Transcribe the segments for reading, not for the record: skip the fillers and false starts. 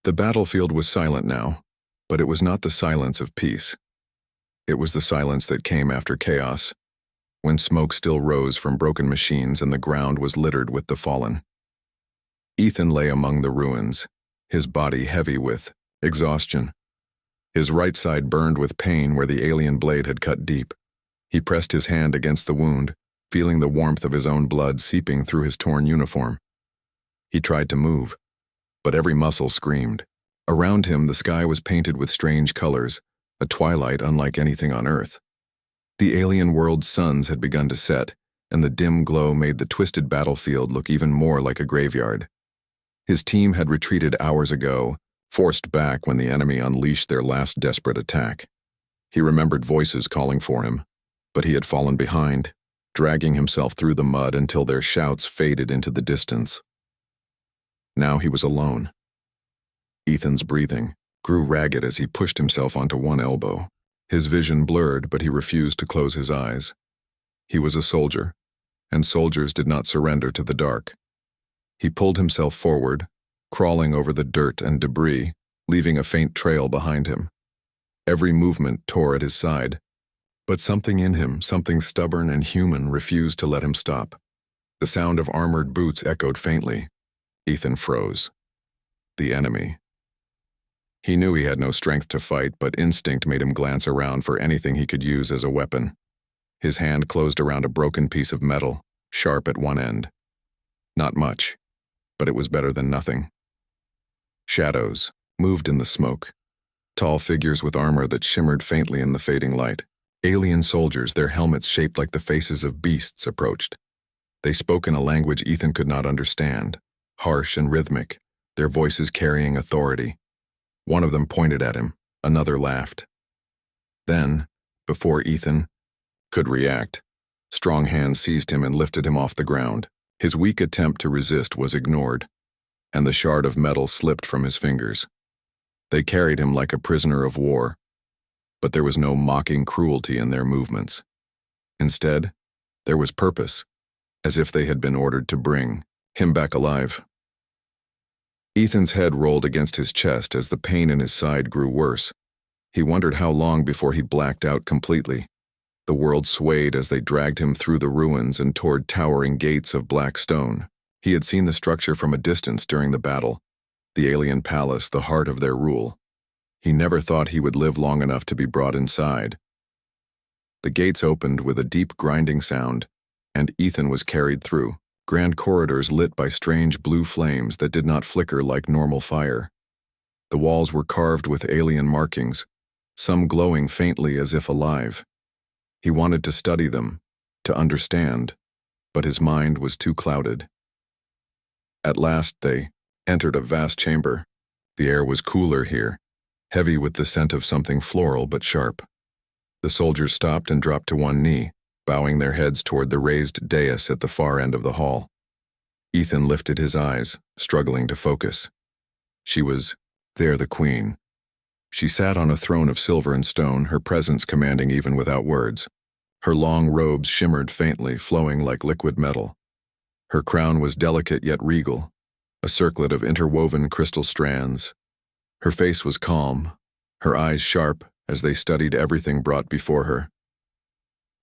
The battlefield was silent now, but it was not the silence of peace. It was the silence that came after chaos, when smoke still rose from broken machines and the ground was littered with the fallen. Ethan lay among the ruins, his body heavy with exhaustion. His right side burned with pain where the alien blade had cut deep. He pressed his hand against the wound, feeling the warmth of his own blood seeping through his torn uniform. He tried to move, but every muscle screamed. Around him, the sky was painted with strange colors, a twilight unlike anything on Earth. The alien world's suns had begun to set, and the dim glow made the twisted battlefield look even more like a graveyard. His team had retreated hours ago, forced back when the enemy unleashed their last desperate attack. He remembered voices calling for him, but he had fallen behind, dragging himself through the mud until their shouts faded into the distance. Now he was alone. Ethan's breathing grew ragged as he pushed himself onto one elbow. His vision blurred, but he refused to close his eyes. He was a soldier, and soldiers did not surrender to the dark. He pulled himself forward, crawling over the dirt and debris, leaving a faint trail behind him. Every movement tore at his side, but something in him, something stubborn and human, refused to let him stop. The sound of armored boots echoed faintly. Ethan froze. The enemy. He knew he had no strength to fight, but instinct made him glance around for anything he could use as a weapon. His hand closed around a broken piece of metal, sharp at one end. Not much, but it was better than nothing. Shadows moved in the smoke. Tall figures with armor that shimmered faintly in the fading light. Alien soldiers, their helmets shaped like the faces of beasts, approached. They spoke in a language Ethan could not understand, harsh and rhythmic, their voices carrying authority. One of them pointed at him, another laughed. Then, before Ethan could react, strong hands seized him and lifted him off the ground. His weak attempt to resist was ignored, and the shard of metal slipped from his fingers. They carried him like a prisoner of war, but there was no mocking cruelty in their movements. Instead, there was purpose, as if they had been ordered to bring him back alive. Ethan's head rolled against his chest as the pain in his side grew worse. He wondered how long before he blacked out completely. The world swayed as they dragged him through the ruins and toward towering gates of black stone. He had seen the structure from a distance during the battle, the alien palace, the heart of their rule. He never thought he would live long enough to be brought inside. The gates opened with a deep grinding sound, and Ethan was carried through. Grand corridors lit by strange blue flames that did not flicker like normal fire. The walls were carved with alien markings, some glowing faintly as if alive. He wanted to study them, to understand, but his mind was too clouded. At last they entered a vast chamber. The air was cooler here, heavy with the scent of something floral but sharp. The soldiers stopped and dropped to one knee, bowing their heads toward the raised dais at the far end of the hall. Ethan lifted his eyes, struggling to focus. She was there, the queen. She sat on a throne of silver and stone, her presence commanding even without words. Her long robes shimmered faintly, flowing like liquid metal. Her crown was delicate yet regal, a circlet of interwoven crystal strands. Her face was calm, her eyes sharp as they studied everything brought before her.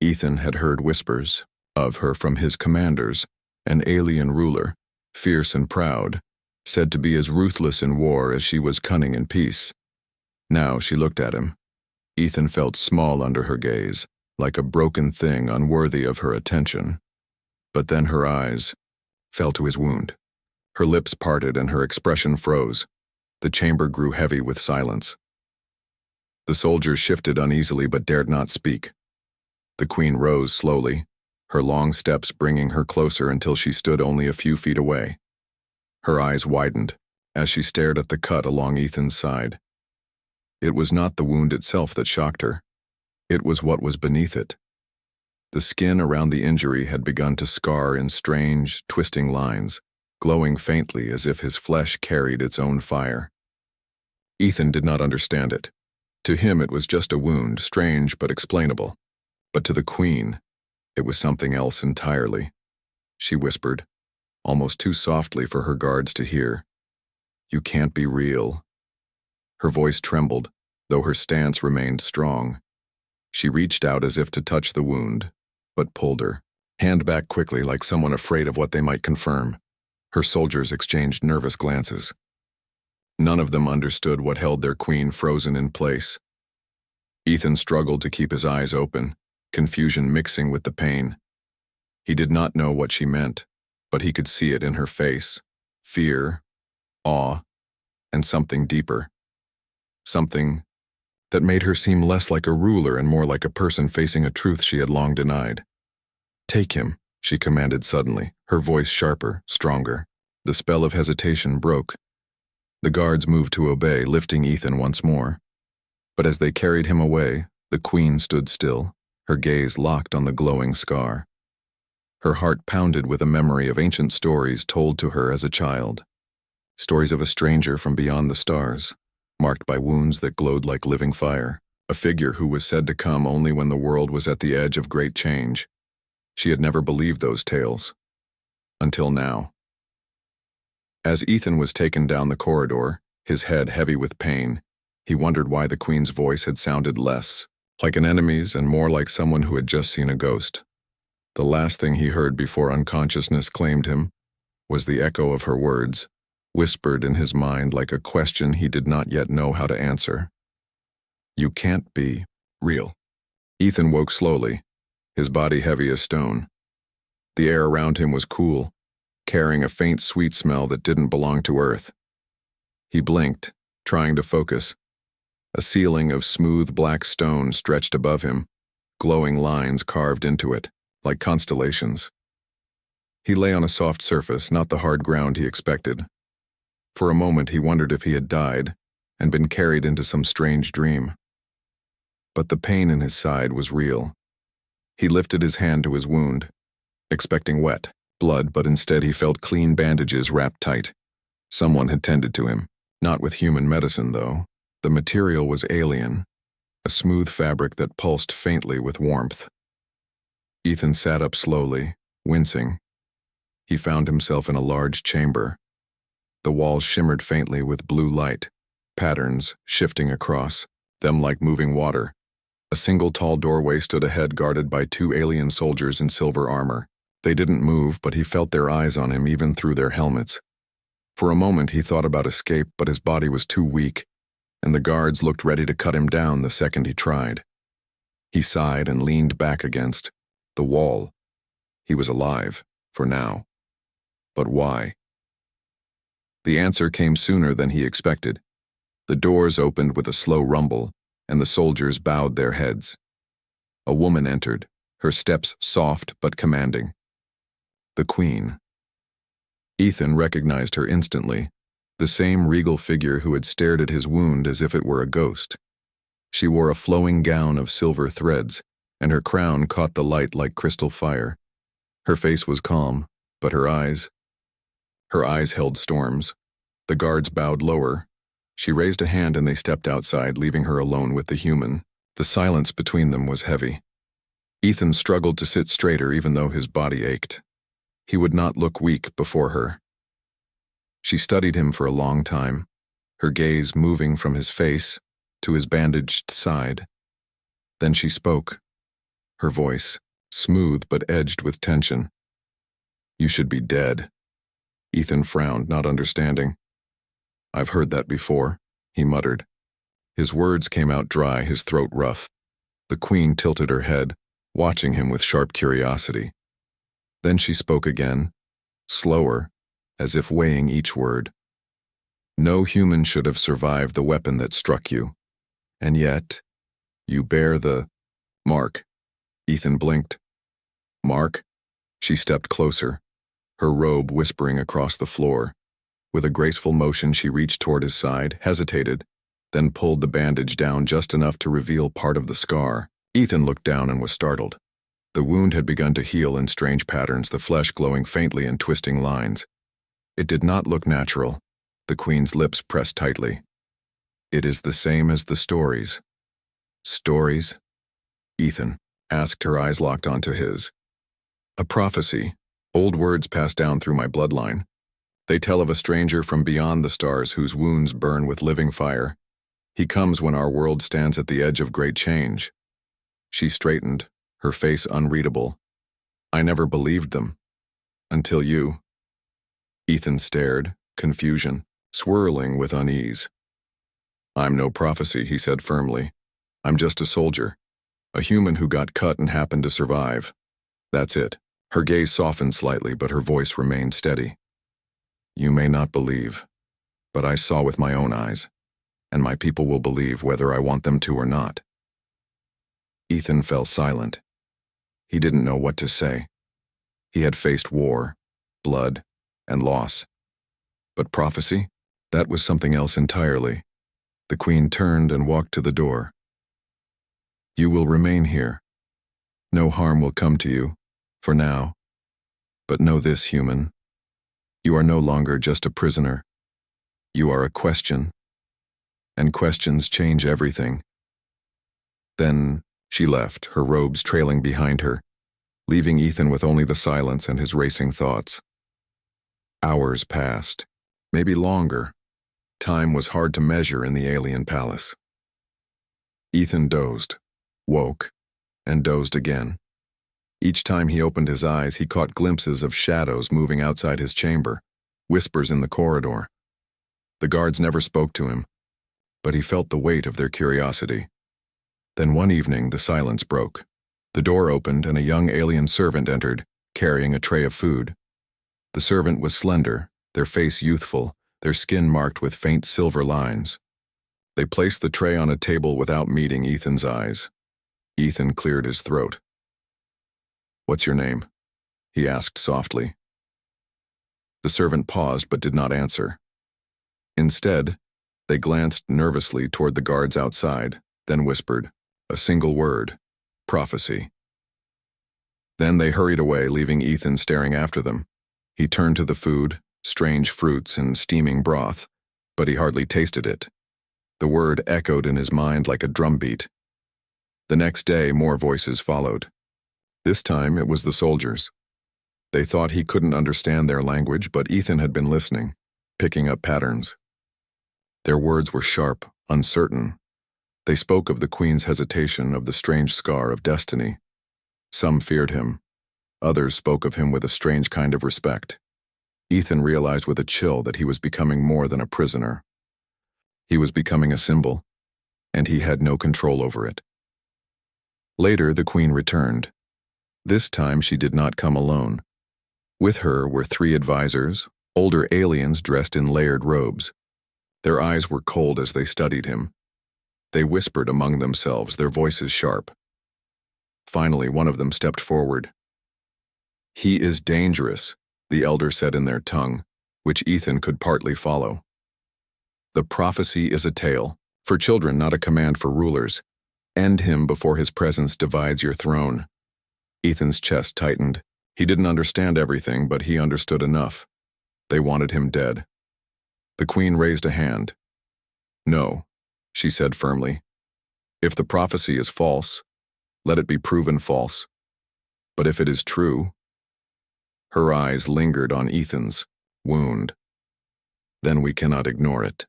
Ethan had heard whispers of her from his commanders, an alien ruler, fierce and proud, said to be as ruthless in war as she was cunning in peace. Now she looked at him. Ethan felt small under her gaze, like a broken thing unworthy of her attention. But then her eyes fell to his wound. Her lips parted and her expression froze. The chamber grew heavy with silence. The soldiers shifted uneasily but dared not speak. The queen rose slowly, her long steps bringing her closer until she stood only a few feet away. Her eyes widened as she stared at the cut along Ethan's side. It was not the wound itself that shocked her. It was what was beneath it. The skin around the injury had begun to scar in strange, twisting lines, glowing faintly as if his flesh carried its own fire. Ethan did not understand it. To him it was just a wound, strange but explainable. But to the queen, it was something else entirely. She whispered, almost too softly for her guards to hear, "You can't be real. Her voice trembled, though her stance remained strong. She reached out as if to touch the wound, but pulled her hand back quickly like someone afraid of what they might confirm. Her soldiers exchanged nervous glances. None of them understood what held their queen frozen in place. Ethan struggled to keep his eyes open, confusion mixing with the pain. He did not know what she meant, but he could see it in her face. Fear, awe, and something deeper. Something that made her seem less like a ruler and more like a person facing a truth she had long denied. "Take him," she commanded suddenly, her voice sharper, stronger. The spell of hesitation broke. The guards moved to obey, lifting Ethan once more. But as they carried him away, the queen stood still, her gaze locked on the glowing scar. Her heart pounded with a memory of ancient stories told to her as a child. Stories of a stranger from beyond the stars, marked by wounds that glowed like living fire, a figure who was said to come only when the world was at the edge of great change. She had never believed those tales. Until now. As Ethan was taken down the corridor, his head heavy with pain, he wondered why the queen's voice had sounded less like an enemy's and more like someone who had just seen a ghost. The last thing he heard before unconsciousness claimed him was the echo of her words, whispered in his mind like a question he did not yet know how to answer. "You can't be real." Ethan woke slowly, his body heavy as stone. The air around him was cool, carrying a faint sweet smell that didn't belong to Earth. He blinked, trying to focus. A ceiling of smooth black stone stretched above him, glowing lines carved into it, like constellations. He lay on a soft surface, not the hard ground he expected. For a moment he wondered if he had died and been carried into some strange dream. But the pain in his side was real. He lifted his hand to his wound, expecting wet blood, but instead he felt clean bandages wrapped tight. Someone had tended to him, not with human medicine though. The material was alien, a smooth fabric that pulsed faintly with warmth. Ethan sat up slowly, wincing. He found himself in a large chamber. The walls shimmered faintly with blue light, patterns shifting across them like moving water. A single tall doorway stood ahead, guarded by 2 alien soldiers in silver armor. They didn't move, but he felt their eyes on him even through their helmets. For a moment he thought about escape, but his body was too weak, and the guards looked ready to cut him down the second he tried. He sighed and leaned back against the wall. He was alive, for now. But why? The answer came sooner than he expected. The doors opened with a slow rumble, and the soldiers bowed their heads. A woman entered, her steps soft but commanding. The Queen. Ethan recognized her instantly, the same regal figure who had stared at his wound as if it were a ghost. She wore a flowing gown of silver threads, and her crown caught the light like crystal fire. Her face was calm, but her eyes held storms. The guards bowed lower. She raised a hand and they stepped outside, leaving her alone with the human. The silence between them was heavy. Ethan struggled to sit straighter even though his body ached. He would not look weak before her. She studied him for a long time, her gaze moving from his face to his bandaged side. Then she spoke, her voice smooth but edged with tension. "You should be dead." Ethan frowned, not understanding. "I've heard that before," he muttered. His words came out dry, his throat rough. The Queen tilted her head, watching him with sharp curiosity. Then she spoke again, slower, as if weighing each word. "No human should have survived the weapon that struck you. And yet, you bear the mark." Ethan blinked. "Mark?" She stepped closer, her robe whispering across the floor. With a graceful motion, she reached toward his side, hesitated, then pulled the bandage down just enough to reveal part of the scar. Ethan looked down and was startled. The wound had begun to heal in strange patterns, the flesh glowing faintly in twisting lines. It did not look natural. The Queen's lips pressed tightly. "It is the same as the stories." "Stories?" Ethan asked, her eyes locked onto his. "A prophecy. Old words passed down through my bloodline. They tell of a stranger from beyond the stars whose wounds burn with living fire. He comes when our world stands at the edge of great change. She straightened, her face unreadable. I never believed them. Until you. Ethan stared, confusion, swirling with unease. I'm no prophecy, he said firmly. I'm just a soldier. A human who got cut and happened to survive. That's it. Her gaze softened slightly, but her voice remained steady. You may not believe, but I saw with my own eyes, and my people will believe whether I want them to or not. Ethan fell silent. He didn't know what to say. He had faced war, blood, and loss. But prophecy? That was something else entirely. The Queen turned and walked to the door. You will remain here. No harm will come to you, for now. But know this, human. You are no longer just a prisoner. You are a question. And questions change everything. Then she left, her robes trailing behind her, leaving Ethan with only the silence and his racing thoughts. Hours passed, maybe longer. Time was hard to measure in the alien palace. Ethan dozed, woke, and dozed again. Each time he opened his eyes, he caught glimpses of shadows moving outside his chamber, whispers in the corridor. The guards never spoke to him, but he felt the weight of their curiosity. Then one evening, the silence broke. The door opened and a young alien servant entered, carrying a tray of food. The servant was slender, their face youthful, their skin marked with faint silver lines. They placed the tray on a table without meeting Ethan's eyes. Ethan cleared his throat. What's your name? He asked softly. The servant paused but did not answer. Instead, they glanced nervously toward the guards outside, then whispered, a single word, prophecy. Then they hurried away, leaving Ethan staring after them. He turned to the food, strange fruits and steaming broth, but he hardly tasted it. The word echoed in his mind like a drumbeat. The next day, more voices followed. This time, it was the soldiers. They thought he couldn't understand their language, but Ethan had been listening, picking up patterns. Their words were sharp, uncertain. They spoke of the Queen's hesitation, of the strange scar of destiny. Some feared him. Others spoke of him with a strange kind of respect. Ethan realized with a chill that he was becoming more than a prisoner. He was becoming a symbol, and he had no control over it. Later, the Queen returned. This time, she did not come alone. With her were 3 advisors, older aliens dressed in layered robes. Their eyes were cold as they studied him. They whispered among themselves, their voices sharp. Finally, one of them stepped forward. He is dangerous, the elder said in their tongue, which Ethan could partly follow. The prophecy is a tale, for children, not a command for rulers. End him before his presence divides your throne. Ethan's chest tightened. He didn't understand everything, but he understood enough. They wanted him dead. The Queen raised a hand. No, she said firmly. If the prophecy is false, let it be proven false. But if it is true... Her eyes lingered on Ethan's wound. Then we cannot ignore it.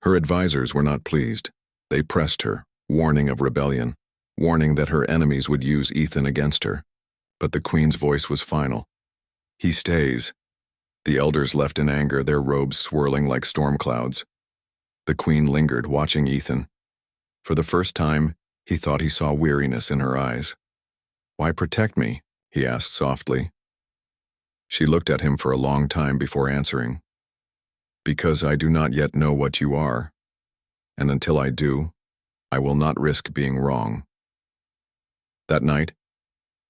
Her advisors were not pleased. They pressed her, warning of rebellion, warning that her enemies would use Ethan against her. But the Queen's voice was final. He stays. The elders left in anger, their robes swirling like storm clouds. The Queen lingered, watching Ethan. For the first time, he thought he saw weariness in her eyes. Why protect me? He asked softly. She looked at him for a long time before answering. Because I do not yet know what you are, and until I do, I will not risk being wrong. That night,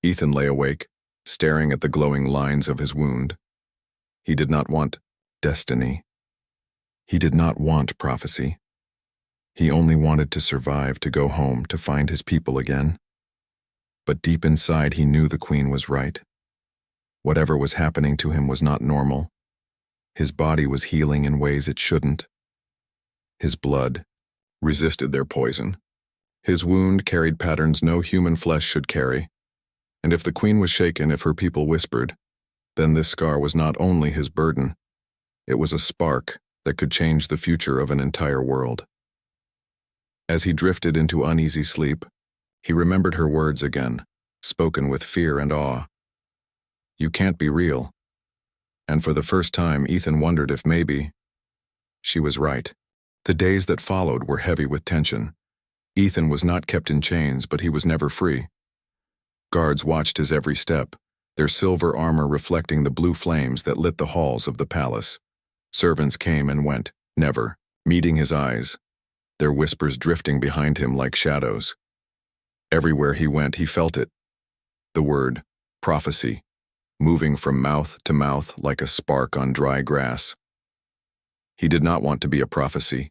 Ethan lay awake, staring at the glowing lines of his wound. He did not want destiny. He did not want prophecy. He only wanted to survive, to go home, to find his people again. But deep inside, he knew the Queen was right. Whatever was happening to him was not normal. His body was healing in ways it shouldn't. His blood resisted their poison. His wound carried patterns no human flesh should carry. And if the Queen was shaken, if her people whispered, then this scar was not only his burden, it was a spark that could change the future of an entire world. As he drifted into uneasy sleep, he remembered her words again, spoken with fear and awe. "You can't be real." And for the first time, Ethan wondered if maybe she was right. The days that followed were heavy with tension. Ethan was not kept in chains, but he was never free. Guards watched his every step, their silver armor reflecting the blue flames that lit the halls of the palace. Servants came and went, never meeting his eyes, their whispers drifting behind him like shadows. Everywhere he went, he felt it. The word, prophecy, moving from mouth to mouth like a spark on dry grass. He did not want to be a prophecy.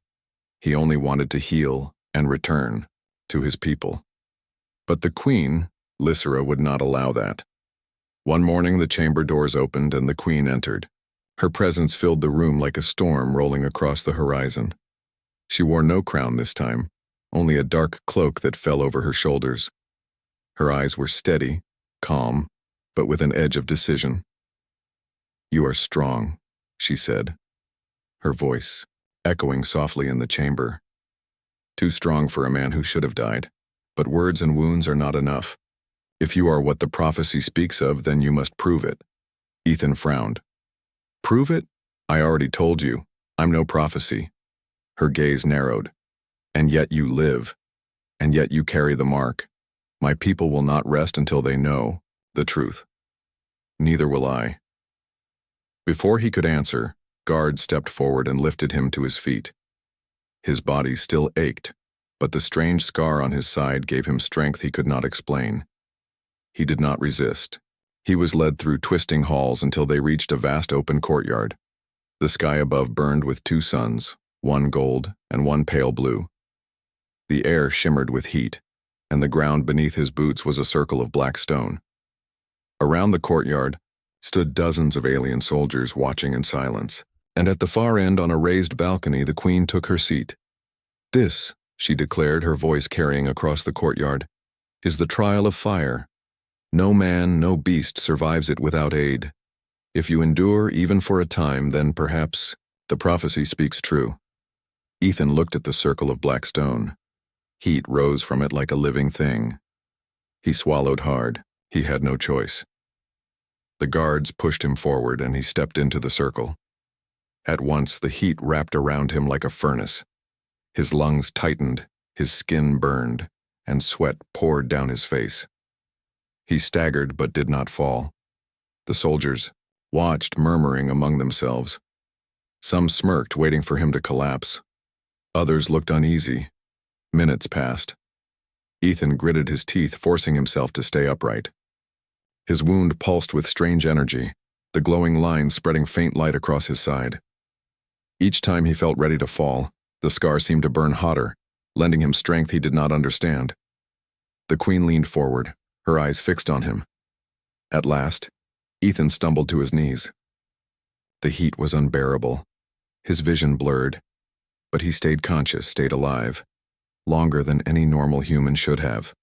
He only wanted to heal and return to his people. But the queen, Lysera, would not allow that. One morning the chamber doors opened and the queen entered. Her presence filled the room like a storm rolling across the horizon. She wore no crown this time, only a dark cloak that fell over her shoulders. Her eyes were steady, calm, but with an edge of decision. "You are strong," she said, her voice echoing softly in the chamber. "Too strong for a man who should have died, but words and wounds are not enough. If you are what the prophecy speaks of, then you must prove it." Ethan frowned. "Prove it? I already told you, I'm no prophecy." Her gaze narrowed. "And yet you live, and yet you carry the mark. My people will not rest until they know the truth. Neither will I." Before he could answer, guards stepped forward and lifted him to his feet. His body still ached, but the strange scar on his side gave him strength he could not explain. He did not resist. He was led through twisting halls until they reached a vast open courtyard. The sky above burned with two suns, one gold and one pale blue. The air shimmered with heat, and the ground beneath his boots was a circle of black stone. Around the courtyard stood dozens of alien soldiers watching in silence, and at the far end on a raised balcony the queen took her seat. "This," she declared, her voice carrying across the courtyard, "is the trial of fire. No man, no beast survives it without aid. If you endure even for a time, then perhaps the prophecy speaks true." Ethan looked at the circle of black stone. Heat rose from it like a living thing. He swallowed hard. He had no choice. The guards pushed him forward and he stepped into the circle. At once the heat wrapped around him like a furnace. His lungs tightened, his skin burned, and sweat poured down his face. He staggered but did not fall. The soldiers watched, murmuring among themselves. Some smirked, waiting for him to collapse. Others looked uneasy. Minutes passed. Ethan gritted his teeth, forcing himself to stay upright. His wound pulsed with strange energy, the glowing lines spreading faint light across his side. Each time he felt ready to fall, the scar seemed to burn hotter, lending him strength he did not understand. The queen leaned forward, her eyes fixed on him. At last, Ethan stumbled to his knees. The heat was unbearable. His vision blurred, but he stayed conscious, stayed alive, longer than any normal human should have.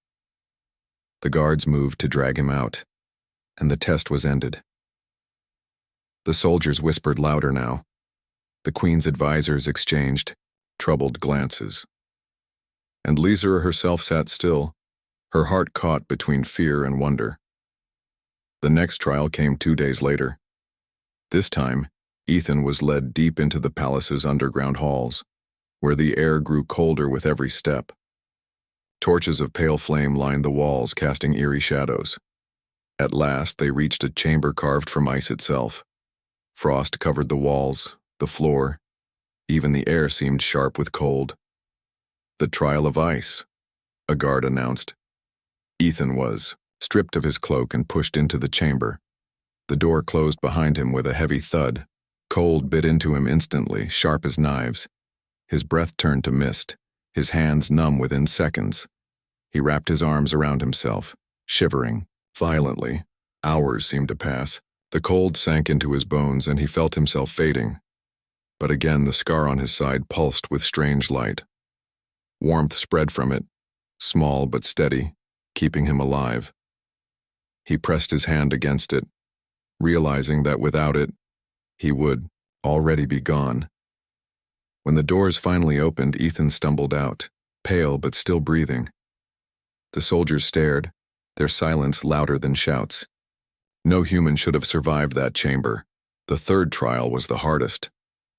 The guards moved to drag him out, and the test was ended. The soldiers whispered louder now. The queen's advisors exchanged troubled glances. And Lysera herself sat still, her heart caught between fear and wonder. The next trial came 2 days later. This time, Ethan was led deep into the palace's underground halls, where the air grew colder with every step. Torches of pale flame lined the walls, casting eerie shadows. At last, they reached a chamber carved from ice itself. Frost covered the walls, the floor. Even the air seemed sharp with cold. "The trial of ice," a guard announced. Ethan was stripped of his cloak and pushed into the chamber. The door closed behind him with a heavy thud. Cold bit into him instantly, sharp as knives. His breath turned to mist, his hands numb within seconds. He wrapped his arms around himself, shivering violently. Hours seemed to pass. The cold sank into his bones and he felt himself fading. But again the scar on his side pulsed with strange light. Warmth spread from it, small but steady, keeping him alive. He pressed his hand against it, realizing that without it, he would already be gone. When the doors finally opened, Ethan stumbled out, pale but still breathing. The soldiers stared, their silence louder than shouts. No human should have survived that chamber. The third trial was the hardest.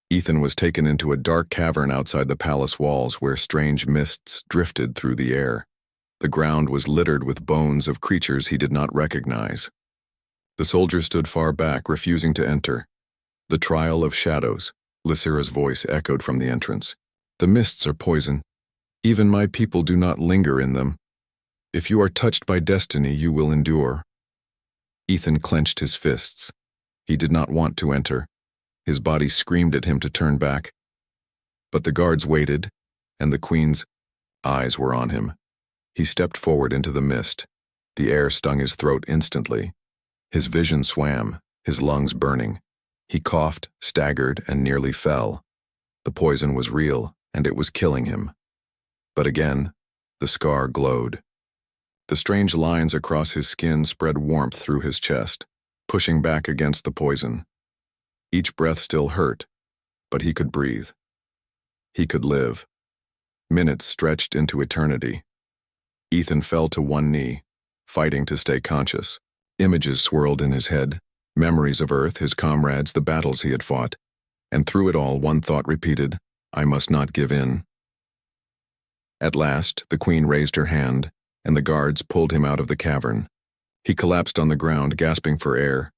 Ethan was taken into a dark cavern outside the palace walls where strange mists drifted through the air. The ground was littered with bones of creatures he did not recognize. The soldiers stood far back, refusing to enter. The trial of shadows, Lysira's voice echoed from the entrance. The mists are poison. Even my people do not linger in them. If you are touched by destiny, you will endure. Ethan clenched his fists. He did not want to enter. His body screamed at him to turn back. But the guards waited, and the queen's eyes were on him. He stepped forward into the mist. The air stung his throat instantly. His vision swam, his lungs burning. He coughed, staggered, and nearly fell. The poison was real, and it was killing him. But again, the scar glowed. The strange lines across his skin spread warmth through his chest, pushing back against the poison. Each breath still hurt, but he could breathe. He could live. Minutes stretched into eternity. Ethan fell to one knee, fighting to stay conscious. Images swirled in his head, memories of Earth, his comrades, the battles he had fought. And through it all, one thought repeated, I must not give in. At last, the queen raised her hand, and the guards pulled him out of the cavern. He collapsed on the ground, gasping for air.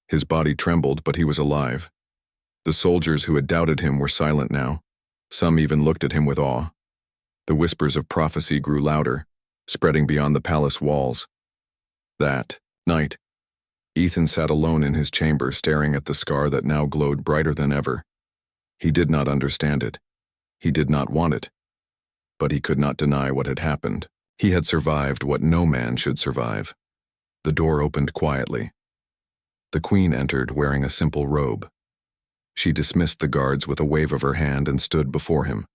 His body trembled, but he was alive. The soldiers who had doubted him were silent now. Some even looked at him with awe. The whispers of prophecy grew louder, spreading beyond the palace walls. That night, Ethan sat alone in his chamber, staring at the scar that now glowed brighter than ever. He did not understand it. He did not want it. But he could not deny what had happened. He had survived what no man should survive. The door opened quietly. The queen entered wearing a simple robe. She dismissed the guards with a wave of her hand and stood before him.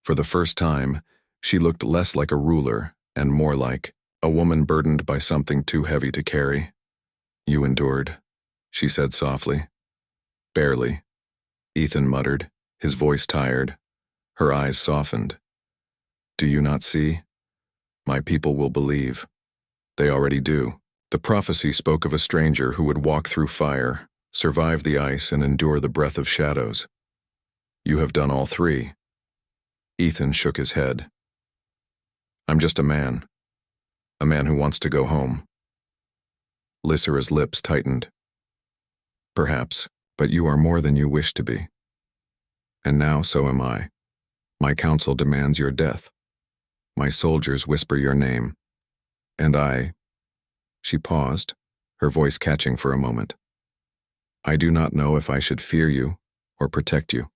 For the first time, she looked less like a ruler and more like a woman burdened by something too heavy to carry. You endured, she said softly. Barely, Ethan muttered, his voice tired. Her eyes softened. Do you not see? My people will believe. They already do. The prophecy spoke of a stranger who would walk through fire, survive the ice, and endure the breath of shadows. You have done all three. Ethan shook his head. I'm just a man who wants to go home. Lysira's lips tightened. Perhaps, but you are more than you wish to be. And now so am I. My council demands your death. My soldiers whisper your name. And I... She paused, her voice catching for a moment. I do not know if I should fear you or protect you.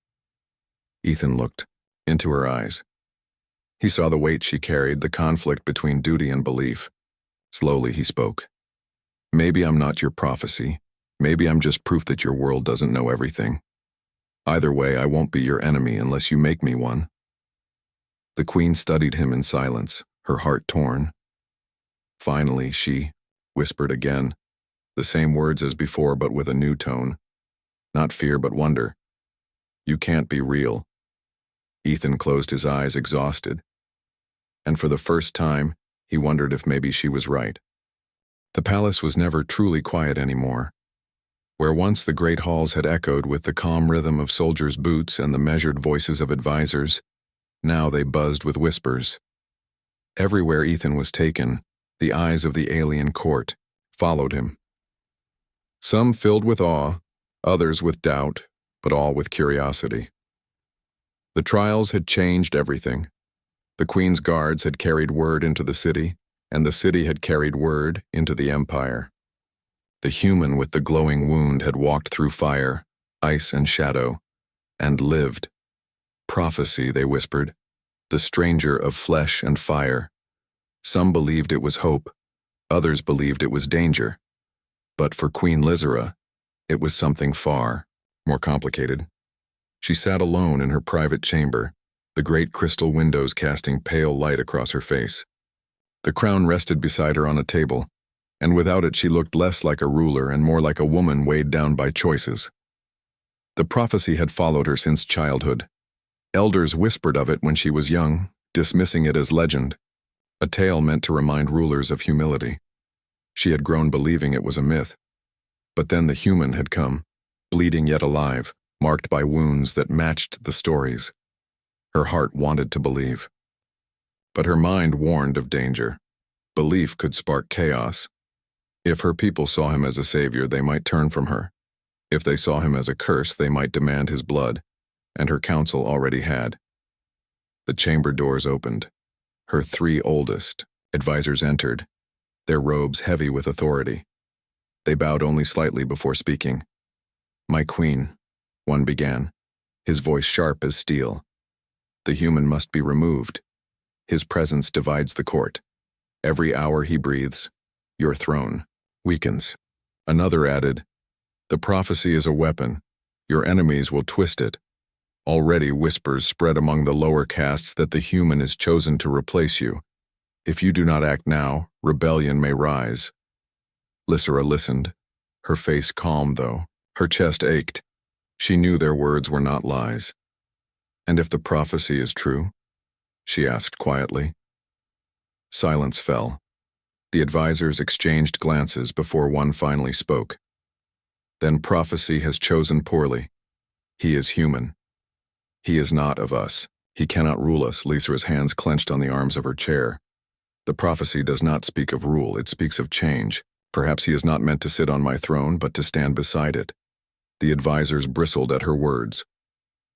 Ethan looked into her eyes. He saw the weight she carried, the conflict between duty and belief. Slowly he spoke. Maybe I'm not your prophecy. Maybe I'm just proof that your world doesn't know everything. Either way, I won't be your enemy unless you make me one. The queen studied him in silence, her heart torn. Finally, she whispered again, the same words as before but with a new tone. Not fear but wonder. You can't be real. Ethan closed his eyes, exhausted. And for the first time, he wondered if maybe she was right. The palace was never truly quiet anymore. Where once the great halls had echoed with the calm rhythm of soldiers' boots and the measured voices of advisors, now they buzzed with whispers. Everywhere Ethan was taken, the eyes of the alien court followed him. Some filled with awe, others with doubt, but all with curiosity. The trials had changed everything. The Queen's guards had carried word into the city, and the city had carried word into the empire. The human with the glowing wound had walked through fire, ice and shadow, and lived. Prophecy, they whispered, the stranger of flesh and fire. Some believed it was hope, others believed it was danger. But for Queen Lysira, it was something far more complicated. She sat alone in her private chamber, the great crystal windows casting pale light across her face. The crown rested beside her on a table, and without it she looked less like a ruler and more like a woman weighed down by choices. The prophecy had followed her since childhood. Elders whispered of it when she was young, dismissing it as legend, a tale meant to remind rulers of humility. She had grown believing it was a myth. But then the human had come, bleeding yet alive, marked by wounds that matched the stories. Her heart wanted to believe. But her mind warned of danger. Belief could spark chaos. If her people saw him as a savior, they might turn from her. If they saw him as a curse, they might demand his blood, and her counsel already had. The chamber doors opened. Her 3 oldest advisors entered, their robes heavy with authority. They bowed only slightly before speaking. "My queen," one began, his voice sharp as steel. "The human must be removed. His presence divides the court. Every hour he breathes, your throne weakens." Another added, "The prophecy is a weapon. Your enemies will twist it." Already whispers spread among the lower castes that the human is chosen to replace you. If you do not act now, rebellion may rise. Lysera listened, her face calm though, her chest ached. She knew their words were not lies. "And if the prophecy is true?" she asked quietly. Silence fell. The advisors exchanged glances before one finally spoke. "Then prophecy has chosen poorly. He is human. He is not of us. He cannot rule us." Lysera's hands clenched on the arms of her chair. "The prophecy does not speak of rule, it speaks of change. Perhaps he is not meant to sit on my throne, but to stand beside it." The advisors bristled at her words.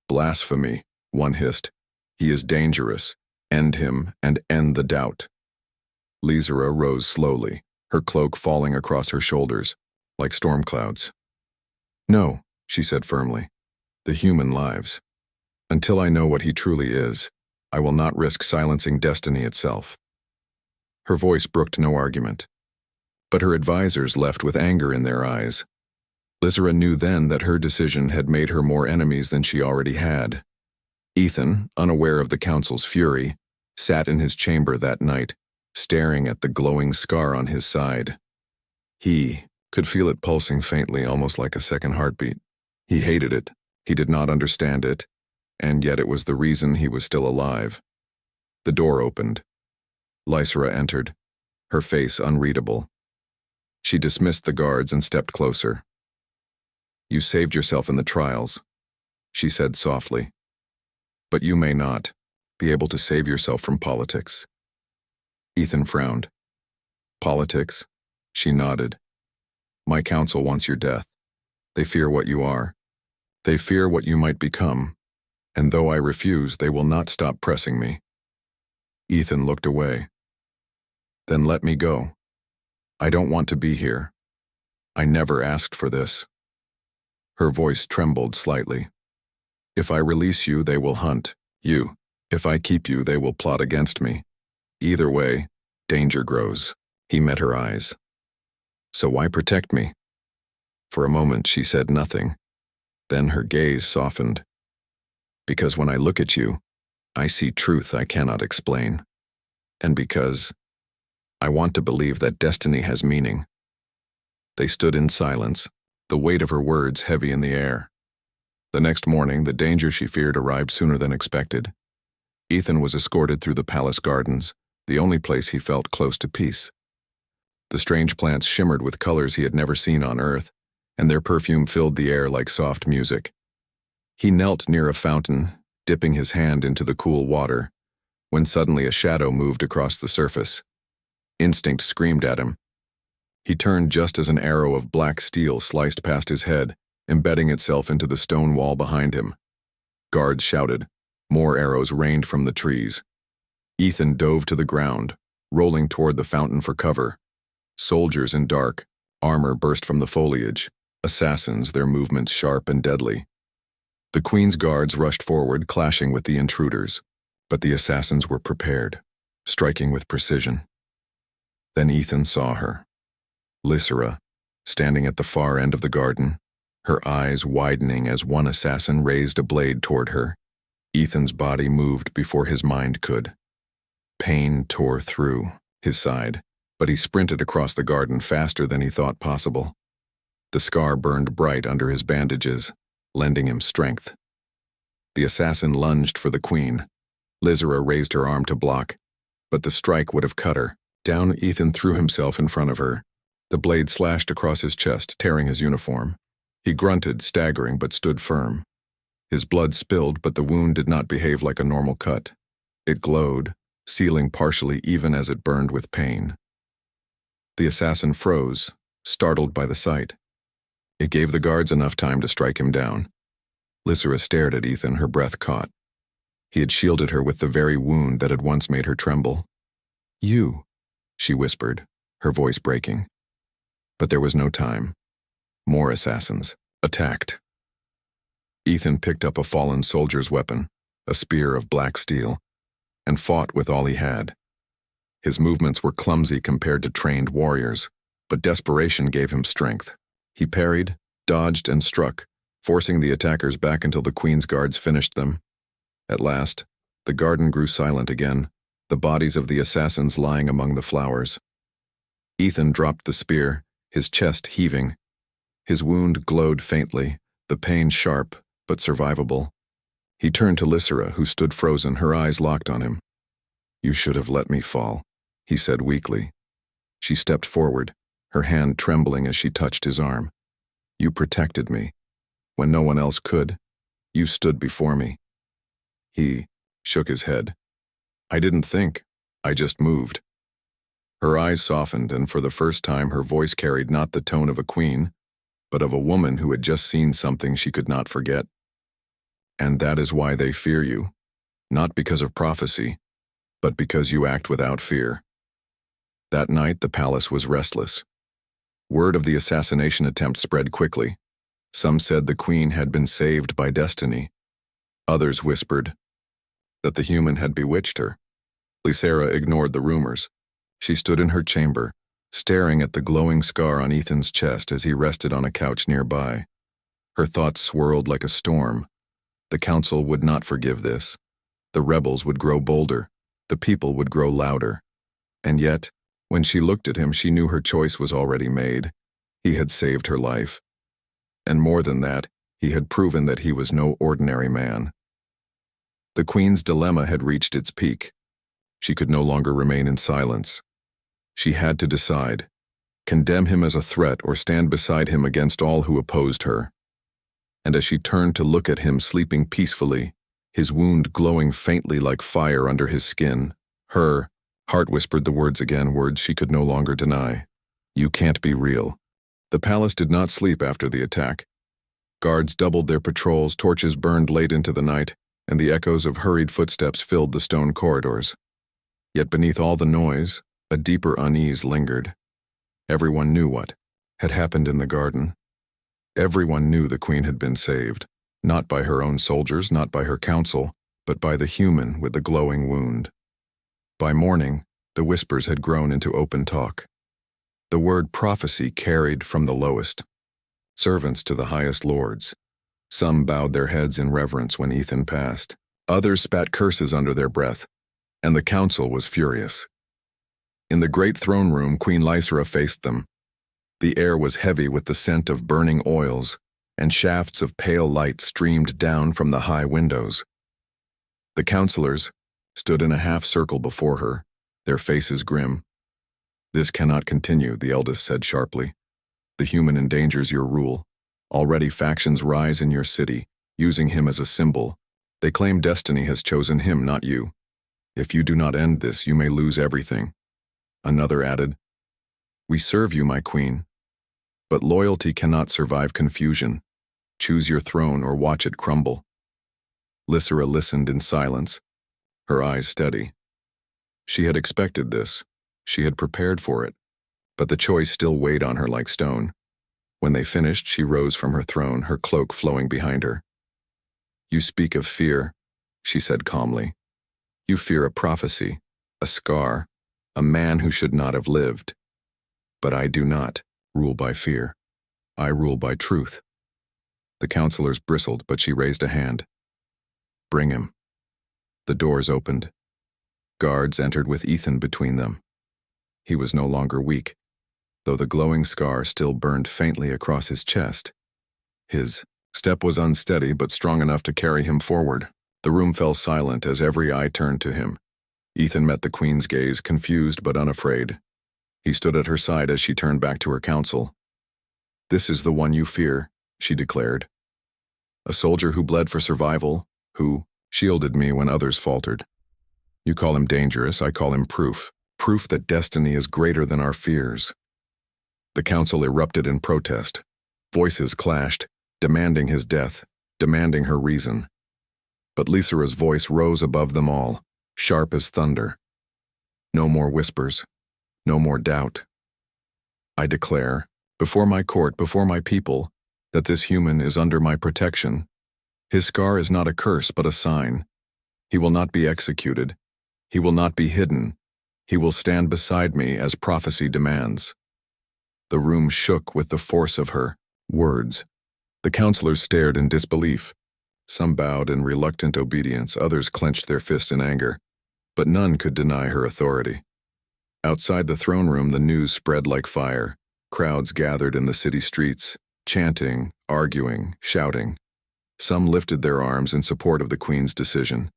"Blasphemy," one hissed. "He is dangerous. End him and end the doubt." Lysera rose slowly, her cloak falling across her shoulders, like storm clouds. "No," she said firmly. "The human lives. Until I know what he truly is, I will not risk silencing destiny itself." Her voice brooked no argument. But her advisors left with anger in their eyes. Lysera knew then that her decision had made her more enemies than she already had. Ethan, unaware of the council's fury, sat in his chamber that night, staring at the glowing scar on his side. He could feel it pulsing faintly, almost like a second heartbeat. He hated it. He did not understand it, and yet it was the reason he was still alive. The door opened. Lysera entered, her face unreadable. She dismissed the guards and stepped closer. "You saved yourself in the trials," she said softly. "But you may not be able to save yourself from politics." Ethan frowned. "Politics?" She nodded. "My council wants your death. They fear what you are. They fear what you might become. And though I refuse, they will not stop pressing me." Ethan looked away. "Then let me go. I don't want to be here. I never asked for this." Her voice trembled slightly. "If I release you, they will hunt you. If I keep you, they will plot against me. Either way, danger grows." He met her eyes. "So why protect me?" For a moment she said nothing. Then her gaze softened. "Because when I look at you, I see truth I cannot explain. And because I want to believe that destiny has meaning." They stood in silence, the weight of her words heavy in the air. The next morning, the danger she feared arrived sooner than expected. Ethan was escorted through the palace gardens, the only place he felt close to peace. The strange plants shimmered with colors he had never seen on Earth, and their perfume filled the air like soft music. He knelt near a fountain, dipping his hand into the cool water, when suddenly a shadow moved across the surface. Instinct screamed at him. He turned just as an arrow of black steel sliced past his head, embedding itself into the stone wall behind him. Guards shouted. More arrows rained from the trees. Ethan dove to the ground, rolling toward the fountain for cover. Soldiers in dark armor burst from the foliage, assassins, their movements sharp and deadly. The queen's guards rushed forward, clashing with the intruders, but the assassins were prepared, striking with precision. Then Ethan saw her. Lysera, standing at the far end of the garden, her eyes widening as one assassin raised a blade toward her. Ethan's body moved before his mind could. Pain tore through his side, but he sprinted across the garden faster than he thought possible. The scar burned bright under his bandages, lending him strength. The assassin lunged for the queen. Lizera raised her arm to block, but the strike would have cut her. Down Ethan threw himself in front of her. The blade slashed across his chest, tearing his uniform. He grunted, staggering, but stood firm. His blood spilled, but the wound did not behave like a normal cut. It glowed, sealing partially even as it burned with pain. The assassin froze, startled by the sight. It gave the guards enough time to strike him down. Lizera stared at Ethan, her breath caught. He had shielded her with the very wound that had once made her tremble. "You," she whispered, her voice breaking. But there was no time. More assassins attacked. Ethan picked up a fallen soldier's weapon, a spear of black steel, and fought with all he had. His movements were clumsy compared to trained warriors, but desperation gave him strength. He parried, dodged, and struck, forcing the attackers back until the Queen's guards finished them. At last, the garden grew silent again, the bodies of the assassins lying among the flowers. Ethan dropped the spear, his chest heaving. His wound glowed faintly, the pain sharp, but survivable. He turned to Lizera, who stood frozen, her eyes locked on him. "You should have let me fall," he said weakly. She stepped forward, her hand trembling as she touched his arm. "You protected me. When no one else could, you stood before me." He shook his head. "I didn't think. I just moved." Her eyes softened, and for the first time her voice carried not the tone of a queen, but of a woman who had just seen something she could not forget. "And that is why they fear you, not because of prophecy, but because you act without fear." That night the palace was restless. Word of the assassination attempt spread quickly. Some said the queen had been saved by destiny. Others whispered that the human had bewitched her. Lizera ignored the rumors. She stood in her chamber, staring at the glowing scar on Ethan's chest as he rested on a couch nearby. Her thoughts swirled like a storm. The council would not forgive this. The rebels would grow bolder. The people would grow louder. And yet, when she looked at him, she knew her choice was already made. He had saved her life. And more than that, he had proven that he was no ordinary man. The Queen's dilemma had reached its peak. She could no longer remain in silence. She had to decide, condemn him as a threat or stand beside him against all who opposed her. And as she turned to look at him sleeping peacefully, his wound glowing faintly like fire under his skin, her heart whispered the words again, words she could no longer deny. "You can't be real." The palace did not sleep after the attack. Guards doubled their patrols, torches burned late into the night, and the echoes of hurried footsteps filled the stone corridors. Yet beneath all the noise, a deeper unease lingered. Everyone knew what had happened in the garden. Everyone knew the Queen had been saved, not by her own soldiers, not by her council, but by the human with the glowing wound. By morning, the whispers had grown into open talk. The word prophecy carried from the lowest servants to the highest lords. Some bowed their heads in reverence when Ethan passed. Others spat curses under their breath, and the council was furious. In the great throne room, Queen Lizera faced them. The air was heavy with the scent of burning oils, and shafts of pale light streamed down from the high windows. The counselors stood in a half-circle before her, their faces grim. "This cannot continue," the eldest said sharply. "The human endangers your rule. Already factions rise in your city, using him as a symbol. They claim destiny has chosen him, not you. If you do not end this, you may lose everything." Another added, "We serve you, my queen. But loyalty cannot survive confusion. Choose your throne or watch it crumble." Lizera listened in silence, her eyes steady. She had expected this. She had prepared for it. But the choice still weighed on her like stone. When they finished, she rose from her throne, her cloak flowing behind her. "You speak of fear," she said calmly. "You fear a prophecy, a scar, a man who should not have lived. But I do not rule by fear. I rule by truth." The counselors bristled, but she raised a hand. "Bring him." The doors opened. Guards entered with Ethan between them. He was no longer weak, though the glowing scar still burned faintly across his chest. His step was unsteady but strong enough to carry him forward. The room fell silent as every eye turned to him. Ethan met the queen's gaze, confused but unafraid. He stood at her side as she turned back to her counsel. "This is the one you fear," she declared. "A soldier who bled for survival, who shielded me when others faltered. You call him dangerous, I call him proof. Proof that destiny is greater than our fears." The council erupted in protest. Voices clashed, demanding his death, demanding her reason. But Lysera's voice rose above them all, sharp as thunder. "No more whispers, no more doubt. I declare, before my court, before my people, that this human is under my protection. His scar is not a curse but a sign. He will not be executed. He will not be hidden. He will stand beside me as prophecy demands." The room shook with the force of her words. The counselors stared in disbelief. Some bowed in reluctant obedience, others clenched their fists in anger, but none could deny her authority. Outside the throne room, the news spread like fire. Crowds gathered in the city streets, chanting, arguing, shouting. Some lifted their arms in support of the queen's decision.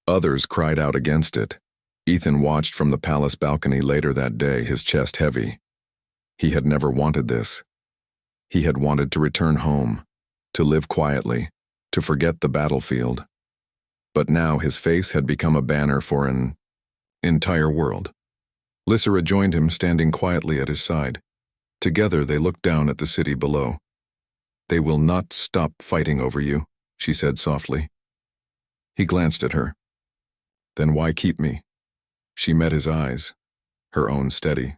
Others cried out against it. Ethan watched from the palace balcony later that day, his chest heavy. He had never wanted this. He had wanted to return home, to live quietly, to forget the battlefield. But now his face had become a banner for an entire world. Lysera joined him, standing quietly at his side. Together they looked down at the city below. "They will not stop fighting over you," she said softly. He glanced at her. "Then why keep me?" She met his eyes, her own steady.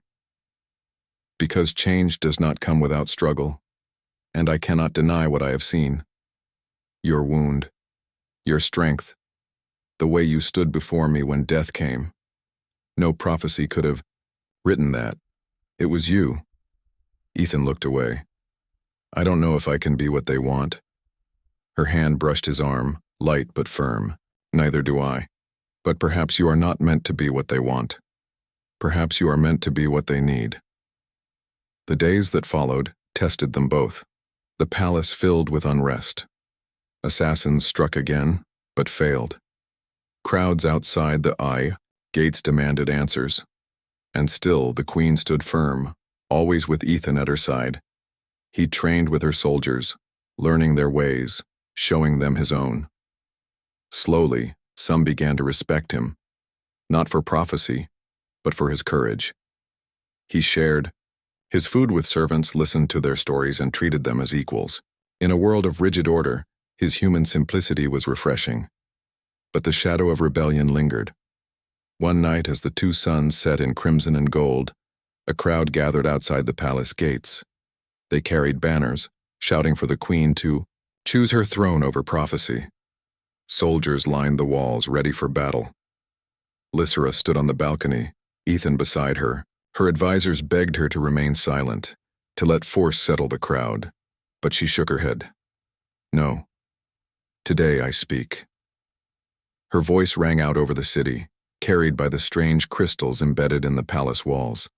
"Because change does not come without struggle, and I cannot deny what I have seen. Your wound, your strength, the way you stood before me when death came. No prophecy could have written that. It was you." Ethan looked away. "I don't know if I can be what they want." Her hand brushed his arm, light but firm. "Neither do I. But perhaps you are not meant to be what they want. Perhaps you are meant to be what they need." The days that followed tested them both. The palace filled with unrest. Assassins struck again, but failed. Crowds outside the gates demanded answers. And still the queen stood firm, always with Ethan at her side. He trained with her soldiers, learning their ways, showing them his own. Slowly, some began to respect him, not for prophecy, but for his courage. He shared his food with servants, listened to their stories, and treated them as equals. In a world of rigid order, his human simplicity was refreshing. But the shadow of rebellion lingered. One night, as the two suns set in crimson and gold, a crowd gathered outside the palace gates. They carried banners, shouting for the queen to choose her throne over prophecy. Soldiers lined the walls, ready for battle. Lysera stood on the balcony, Ethan beside her. Her advisors begged her to remain silent, to let force settle the crowd. But she shook her head. "No. Today I speak." Her voice rang out over the city, carried by the strange crystals embedded in the palace walls.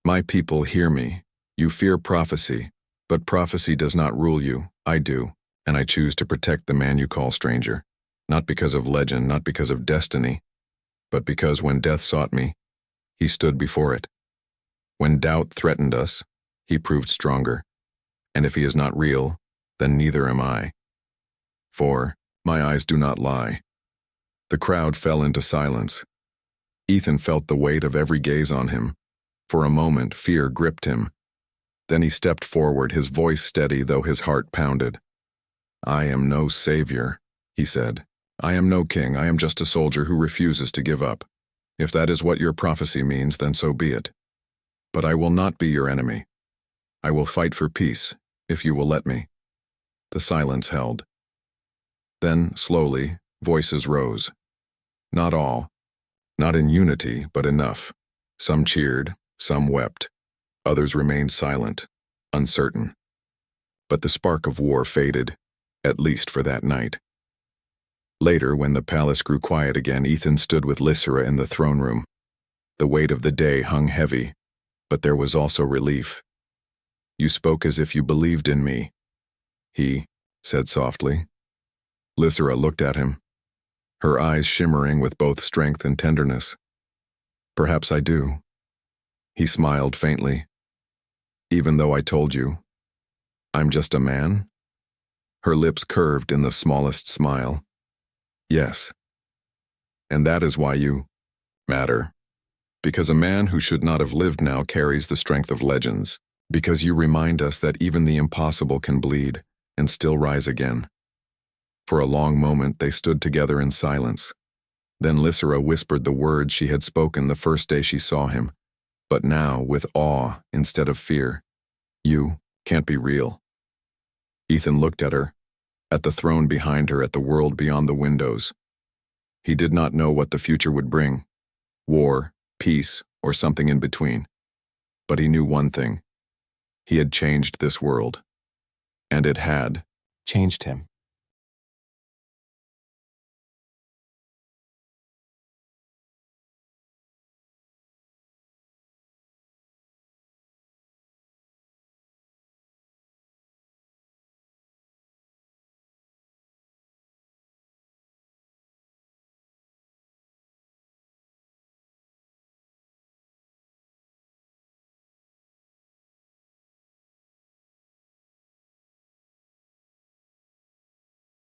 "My people, hear me. You fear prophecy, but prophecy does not rule you. I do, and I choose to protect the man you call stranger. Not because of legend, not because of destiny, but because when death sought me, he stood before it. When doubt threatened us, he proved stronger. And if he is not real, then neither am I. For my eyes do not lie." The crowd fell into silence. Ethan felt the weight of every gaze on him. For a moment, fear gripped him. Then he stepped forward, his voice steady though his heart pounded. "I am no savior," he said. "I am no king. I am just a soldier who refuses to give up. If that is what your prophecy means, then so be it. But I will not be your enemy. I will fight for peace, if you will let me." The silence held. Then, slowly, voices rose. Not all. Not in unity, but enough. Some cheered, some wept. Others remained silent, uncertain. But the spark of war faded, at least for that night. Later, when the palace grew quiet again, Ethan stood with Lysera in the throne room. The weight of the day hung heavy, but there was also relief. "You spoke as if you believed in me," he said softly. Lysera looked at him, her eyes shimmering with both strength and tenderness. Perhaps I do. He smiled faintly. Even though I told you, I'm just a man? Her lips curved in the smallest smile. Yes. And that is why you matter. Because a man who should not have lived now carries the strength of legends. Because you remind us that even the impossible can bleed and still rise again. For a long moment they stood together in silence. Then Lysera whispered the words she had spoken the first day she saw him, but now with awe instead of fear. You can't be real. Ethan looked at her, at the throne behind her, at the world beyond the windows. He did not know what the future would bring, war, peace, or something in between. But he knew one thing. He had changed this world. And it had changed him.